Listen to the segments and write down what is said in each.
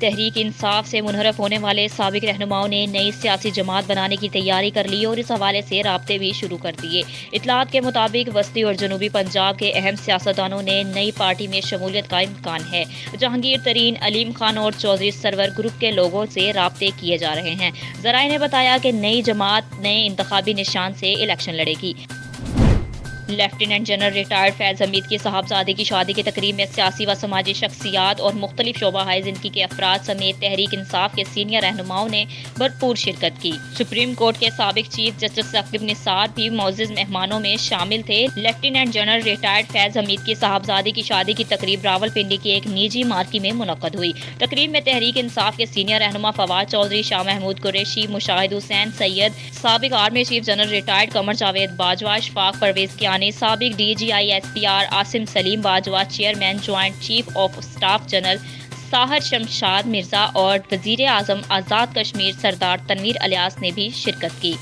تحریک انصاف سے منحرف ہونے والے سابق رہنماؤں نے نئی سیاسی جماعت بنانے کی تیاری کر لی اور اس حوالے سے رابطے بھی شروع کر دیے۔ اطلاعات کے مطابق وسطی اور جنوبی پنجاب کے اہم سیاستدانوں نے نئی پارٹی میں شمولیت کا امکان ہے۔ جہانگیر ترین، علیم خان اور چودھری سرور گروپ کے لوگوں سے رابطے کیے جا رہے ہیں۔ ذرائع نے بتایا کہ نئی جماعت نئے انتخابی نشان سے الیکشن لڑے گی۔ لیفٹیننٹ جنرل ریٹائرڈ فیض حمید کی صاحبزادے کی شادی کی تقریب میں سیاسی و سماجی شخصیات اور مختلف شعبہ زندگی کے افراد سمیت تحریک انصاف کے سینئر رہنماؤں نے بھرپور شرکت کی۔ سپریم کورٹ کے سابق چیف جسٹس ثاقب نثار بھی معزز مہمانوں میں شامل تھے۔ لیفٹیننٹ جنرل ریٹائرڈ فیض حمید کی صاحبزادے کی شادی کی تقریب راولپنڈی کی ایک نجی مارکی میں منعقد ہوئی۔ تقریب میں تحریک انصاف کے سینئر رہنما فواد چودھری، شاہ محمود قریشی، مشاہد حسین سید، سابق army chief general retired Qamar Javed Bajwa, Ashfaq Pervez Kayani, سابق D G I S P R Asim Saleem Bajwa, chairman joint chief of staff general Sahir Shamshad Mirza اور وزیر اعظم آزاد کشمیر سردار تنویر الیاس نے بھی شرکت کی۔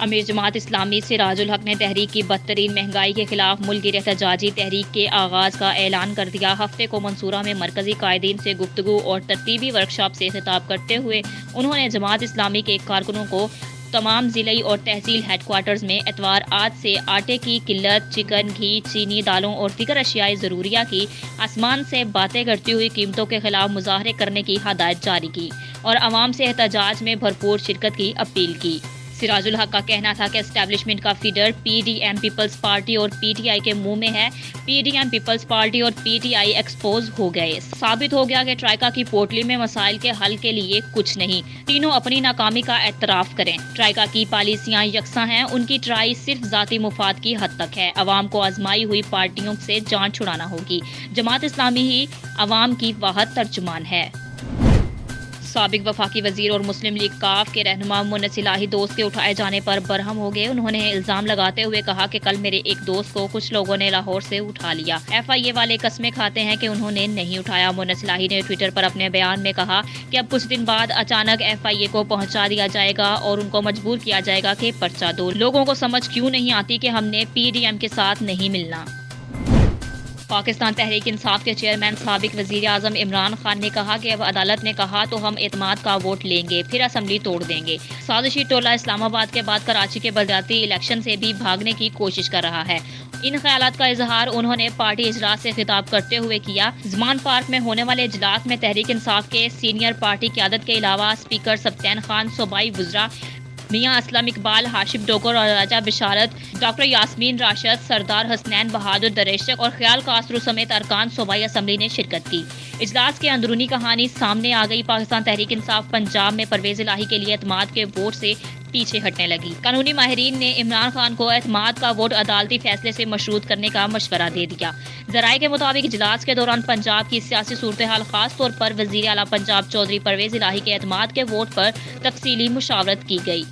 امیر جماعت اسلامی سراج الحق نے تحریک کی بدترین مہنگائی کے خلاف ملک گیر احتجاجی تحریک کے آغاز کا اعلان کر دیا۔ ہفتے کو منصورہ میں مرکزی قائدین سے گفتگو اور ترتیبی ورکشاپ سے خطاب کرتے ہوئے انہوں نے جماعت اسلامی کے کارکنوں کو تمام ضلعی اور تحصیل ہیڈ کوارٹرز میں اتوار آج سے آٹے کی قلت، چکن، گھی، چینی، دالوں اور دیگر اشیاء ضروریہ کی آسمان سے باتیں کرتی ہوئی قیمتوں کے خلاف مظاہرے کرنے کی ہدایت جاری کی اور عوام سے احتجاج میں بھرپور شرکت کی اپیل کی۔ سراج الحق کا کہنا تھا کہ اسٹیبلشمنٹ کا feeder P D M Peoples Party اور پی ٹی آئی کے منہ میں ہے۔ P D M Peoples Party اور پی ٹی آئی ایکسپوز ہو گئے۔ ثابت ہو گیا کہ ٹرائیکا کی پوٹلی میں مسائل کے حل کے لیے کچھ نہیں۔ تینوں اپنی ناکامی کا اعتراف کریں۔ ٹرائیکا کی پالیسیاں یکساں ہیں، ان کی ٹرائی صرف ذاتی مفاد کی حد تک ہے۔ عوام کو آزمائی ہوئی پارٹیوں سے جان چھڑانا ہوگی۔ جماعت اسلامی ہی عوام کی واحد ترجمان ہے۔ سابق وفاقی وزیر اور مسلم لیگ کاف کے رہنما مونس الہی دوست کے اٹھائے جانے پر برہم ہو گئے۔ انہوں نے الزام لگاتے ہوئے کہا کہ کل میرے ایک دوست کو کچھ لوگوں نے لاہور سے اٹھا لیا۔ ایف آئی اے والے قسمیں کھاتے ہیں کہ انہوں نے نہیں اٹھایا۔ مونس الہی نے ٹویٹر پر اپنے بیان میں کہا کہ اب کچھ دن بعد اچانک ایف آئی اے کو پہنچا دیا جائے گا اور ان کو مجبور کیا جائے گا کہ پرچہ دو۔ لوگوں کو سمجھ کیوں نہیں آتی کہ ہم نے پی ڈی ایم کے ساتھ نہیں ملنا۔ پاکستان تحریک انصاف کے چیئرمین سابق وزیر اعظم عمران خان نے کہا کہ اب عدالت نے کہا تو ہم اعتماد کا ووٹ لیں گے، پھر اسمبلی توڑ دیں گے۔ سازشی ٹولہ اسلام آباد کے بعد کراچی کے بلدیاتی الیکشن سے بھی بھاگنے کی کوشش کر رہا ہے۔ ان خیالات کا اظہار انہوں نے پارٹی اجلاس سے خطاب کرتے ہوئے کیا۔ زمان پارک میں ہونے والے اجلاس میں تحریک انصاف کے سینئر پارٹی قیادت کے علاوہ اسپیکر سبطین خان، صوبائی وزراء میاں اسلم اقبال، ہاشم ڈوگر اور راجہ بشارت، ڈاکٹر یاسمین راشد، سردار حسنین بہادر دریشک اور خیال کاسرو سمیت ارکان صوبائی اسمبلی نے شرکت کی۔ اجلاس کی اندرونی کہانی سامنے آ گئی۔ پاکستان تحریک انصاف پنجاب میں پرویز الہی کے لیے اعتماد کے ووٹ سے پیچھے ہٹنے لگی۔ قانونی ماہرین نے عمران خان کو اعتماد کا ووٹ عدالتی فیصلے سے مشروط کرنے کا مشورہ دے دیا۔ ذرائع کے مطابق اجلاس کے دوران پنجاب کی سیاسی صورتحال، خاص طور پر وزیر اعلیٰ پنجاب چودھری پرویز الہی کے اعتماد کے ووٹ پر تفصیلی مشاورت کی گئی۔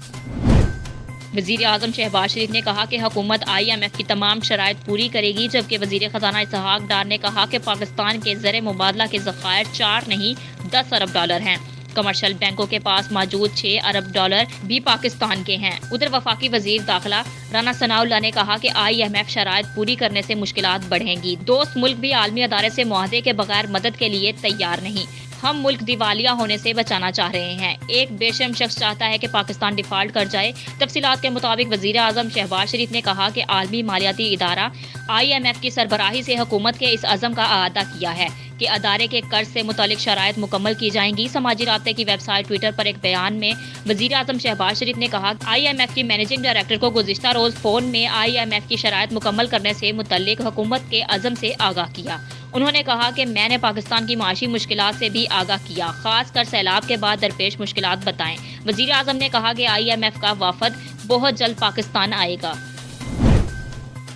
وزیر اعظم شہباز شریف نے کہا کہ حکومت آئی ایم ایف کی تمام شرائط پوری کرے گی، جبکہ وزیر خزانہ اسحاق ڈار نے کہا کہ پاکستان کے زر مبادلہ کے ذخائر 4 نہیں 10 ارب ڈالر ہیں۔ کمرشل بینکوں کے پاس موجود 6 ارب ڈالر بھی پاکستان کے ہیں۔ ادھر وفاقی وزیر داخلہ رانا ثناء اللہ نے کہا کہ آئی ایم ایف شرائط پوری کرنے سے مشکلات بڑھیں گی۔ دوست ملک بھی عالمی ادارے سے معاہدے کے بغیر مدد کے لیے تیار نہیں۔ ہم ملک دیوالیہ ہونے سے بچانا چاہ رہے ہیں۔ ایک بے شرم شخص چاہتا ہے کہ پاکستان ڈیفالٹ کر جائے۔ تفصیلات کے مطابق وزیر اعظم شہباز شریف نے کہا کہ عالمی مالیاتی ادارہ آئی ایم ایف کی سربراہی سے حکومت کے اس عزم کا اعادہ کیا ہے کہ ادارے کے قرض سے متعلق شرائط مکمل کی جائیں گی۔ سماجی رابطے کی ویب سائٹ ٹویٹر پر ایک بیان میں وزیر اعظم شہباز شریف نے کہا کہ آئی ایم ایف کی مینیجنگ ڈائریکٹر کو گزشتہ روز فون میں آئی ایم ایف کی شرائط مکمل کرنے سے متعلق حکومت کے عزم سے آگاہ کیا۔ انہوں نے کہا کہ میں نے پاکستان کی معاشی مشکلات سے بھی آگاہ کیا، خاص کر سیلاب کے بعد درپیش مشکلات بتائیں۔ وزیر اعظم نے کہا کہ آئی ایم ایف کا وفد بہت جلد پاکستان آئے گا۔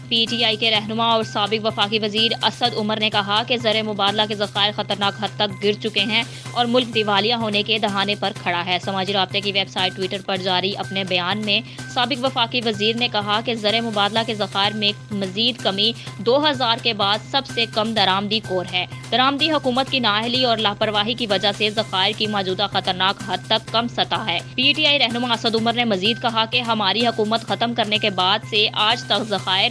پی ٹی آئی کے رہنما اور سابق وفاقی وزیر اسد عمر نے کہا کہ زر مبادلہ کے ذخائر خطرناک حد تک گر چکے ہیں اور ملک دیوالیہ ہونے کے دہانے پر کھڑا ہے۔ سماجی رابطے کی ویب سائٹ ٹویٹر پر جاری اپنے بیان میں سابق وفاقی وزیر نے کہا کہ زر مبادلہ کے ذخائر میں مزید کمی 2000 کے بعد سب سے کم درآمدی کور ہے۔ درآمدی حکومت کی نااہلی اور لاپرواہی کی وجہ سے ذخائر کی موجودہ خطرناک حد تک کم سطح ہے۔ پی ٹی آئی رہنما اسد عمر نے مزید کہا کہ ہماری حکومت ختم کرنے کے بعد سے آج تک ذخائر